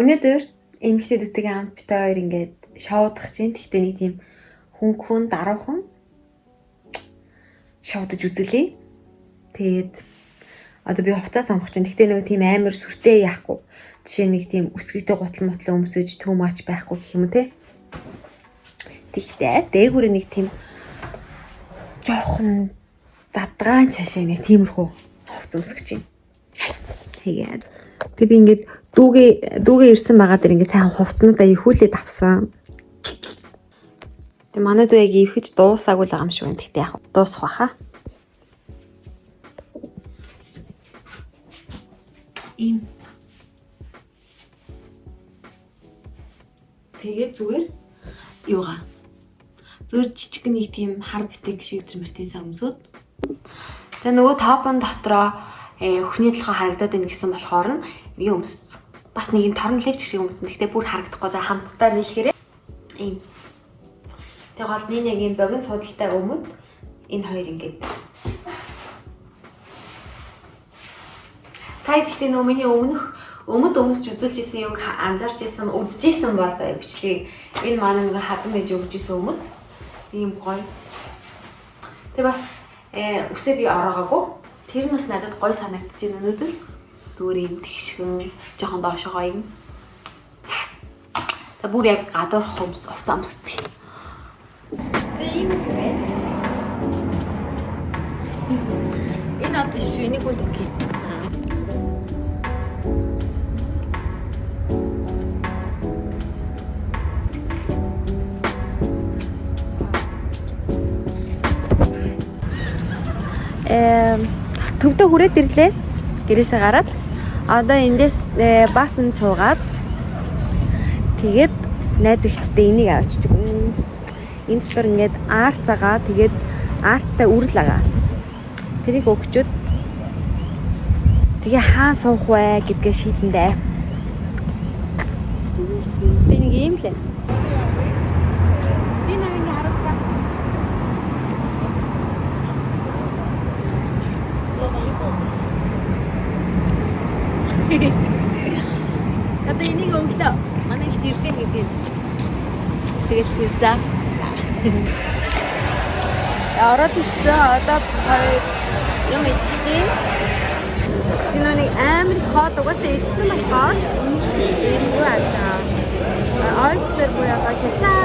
Өнөөдөр эмэгтэйдүүдтэйгээ хамт бит хоёр ингээд шоудах чинь. Тэгтээ нэг тийм хүн даруухан шоудаж үзүүлээ. Тэгээд одоо би хувцас сонгох чинь. Тэгтээ нэг тийм амар сүртэй яахгүй. Жишээ нэг тийм өсгийтэй гутал мотлоо өмсөж too much байхгүй гэх юм те. Тэгтээ дээгүүрээ нэг тийм жоохон задгаан цаашаа нэг тиймэрхүү хувц өмсгөж чинь. Тэгээд тэг би ингээд дүүгээ ирсэн байгаа дэр ингээд сайн хувцнуудаа ихүүлээд авсан. Тэг манай дүү яг ивхэж дуусаагүй л байгаа юм шиг байна. Тэгтээ яг дуусах баха. Ийм. Тэгээд зүгээр юугаа. Зүгээр жижиг нэг тийм хар битэг шиг тэрмэртээсээ өмсөд. За нөгөө топон дотроо өхний толгой харагдаад байна гэсэн болохоор нь юу өмссөн. Бас нэг юм торн левч шиг өмссөн. Гэхдээ бүр харагдахгүй за хамтдаа нийлэхээрээ ийм. Тэг гол нэг юм богино судалтай өмд энэ хоёр ингээд. Та ихтэй нөгөө миний өмд өмсөж үзүүлжсэн юг анзаарч ирсэн, үзчихсэн бол заяа бичлэгийг энэ манай нэг хадан байж өгчээсэн өмд. Ийм гоё. Тэг бас үсээ би ороогаагүй. Тэр нас надад гоё санагдчихэв өнөөдөр. Зүгээр юм тэгшгэн жоохон доошогоо юм. Та бүр яг гадуур хувцас өмсдөг. Тийм үү? Энэ од биш шүү. Энийг үгүй. Төвдөө хүрээд ирлээ. Гэрээсээ гараад одоо эндээс бас нь суугаад тэгээд найз ихтэй энийг авчиж өгнө. Энэ дотор ингээд арт цагаа тэгээд арттай үрэл агаа. Тэрийг өгчөөд тэгээ хаа суух вэ гэдгээ шийдэндээ. Би нэг юм лээ. Одоо энийг өглөө манай их ирж гэж байна. Тэгээд пизза. Ороод ирсэн. Одоо хоёр юм идчихээ. Синоны амар хот угаасаа идсэн болохоор ийм юу аа. Ойстер буяага кисаа.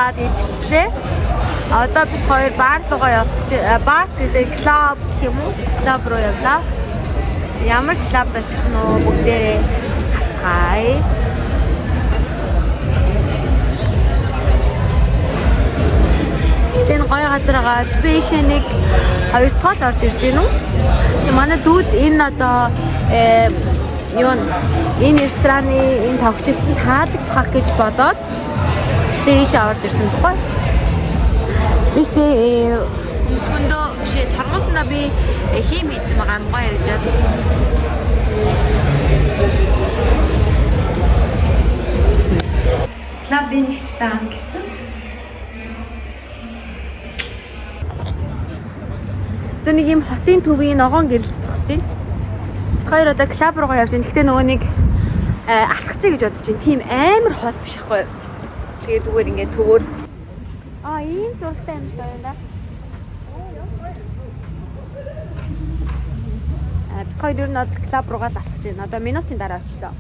уугаад идчихлээ. Одоо бид хоёр бар руугаа явчих. Бар гэдэг клуб гэх юм уу? Клуб руу явлаа. Ямар клуб очих нь вэ? Бүгдээ харцгаая. Энэ гоё газараа спешиалик 2 дахь орж ирж байна уу? Манай дүүд энэ одоо энэ рестораны энэ тогтчлолтод таалагдах гэж бодоод дээш орж ирсэн байхгүй. Ихтэй өмсгөндөө бишээ сармууснаа би хийм хийсэн байгаа юм гоё ярьжаад. Клубын нэгчтэй ам гэсэн. За нэг юм хотын төвийн ногоон гэрэлт зогсож байна. Хоёр одоо клуб руугаа явж байна. Гэхдээ нөгөө нэг алхачих гэж бодож байна. Тийм амар хол биш ахгүй. Тэгээ зүгээр ингээд төвөр. Ийм зургтай юм шиг байна да. Бид хоёр ер нь клуб руугаа алхаж байна. Одоо минутын дараа очлоо.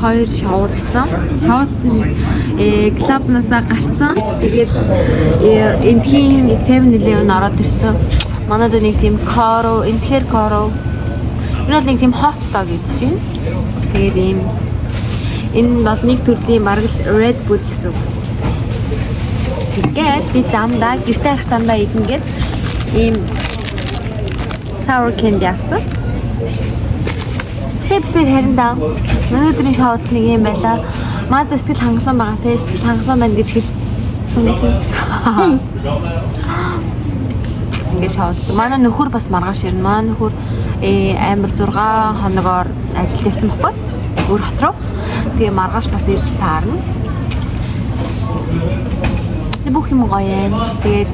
Хоёр шоуралцсан. Шоуралцсан клубнаас гарцсан. Тэгээд энтхийн 7-Eleven ороод ирсэн. Манайд нэг тийм коро, энтхэр коро. Энэ нэг тийм hot dog гэж байна. Тэгээд энэ бол нэг төрлийн бараг Red Bull гэсэн. Тэгээд би замдаа гэртээ харах замдаа идэн гээд ийм sour candy авсан. Тэвтэр харин даа. Өнөөдрийн шоуд нэг юм байлаа. Маад сэтгэл хангалуун байгаа те. Сэтгэл хангалуун байна гэж хэл. Ингээ шоуд. Манай нөхөр бас маргааш ирнэ. Манай нөхөр амар 6 хоногоор ажилд явсан баггүй. Өөр хот руу. Тэгээ маргааш бас ирж таарна. Бүх юм гоё юм. Тэгээд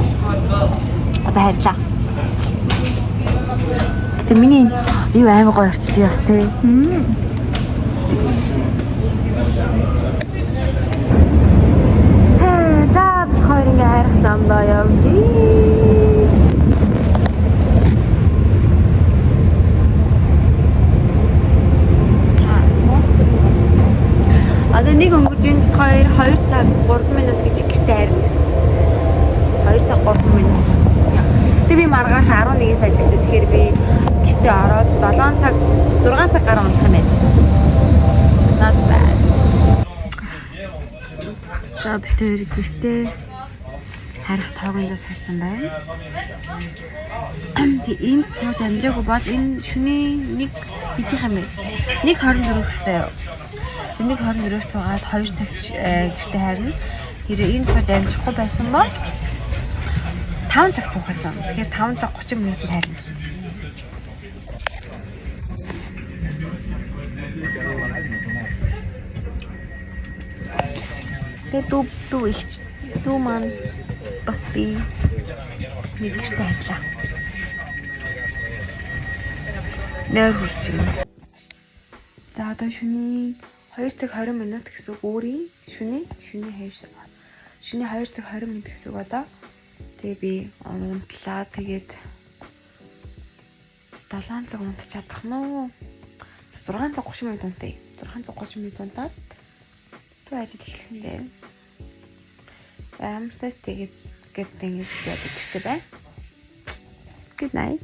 одоо харьлаа. Тэг миний юу амар гоё орчиж яас те. За бид хоёр ингээ хайрах замдаа явж. Одоо нэг өнгөрж энэ хоёр 2 цаг 3 минут гэж гэртээ харна гэсэн. 2 цаг 3 минут. Тэг би маргааш 11-ээс ажилдаа. Тэгэхээр би гэртээ ороод 7 цаг 6 цаг гараа унах юм байна. Not bad. За бид гэртээ харих тоогондоо суудсан байна. Тэг энэ сууж амжаагүй бол энэ шөнийн нэг хэдийнх юм бэ? 1:24-тэй. 1:24-өөс суугаад 2 цагт гэртээ харна. Тэр энэ сууж амжихгүй байсан бол 5 цаг суухсан. Тэгэхээр 5 цаг 30 минутанд харна. Тэгээ дүү ихч дүү маань бас би нэг ихтэй хайдлаа. Нэр хүрч байна. За одоо шөнийн 2 цаг 20 минут гэсэн үг өөрийн шөнийн 2 цаг 20 минут гэсэн үг одоо. Тэгээ би унтлаа. Тэгээд 7 цаг унтах чадах нь уу? 6 цаг 30 минут унтъя. 6 цаг 30 минут унтаад туу ажил эхлэх юм дээ. Амттай тэгээд ингэж яадаг гэжтэй бай. Good night.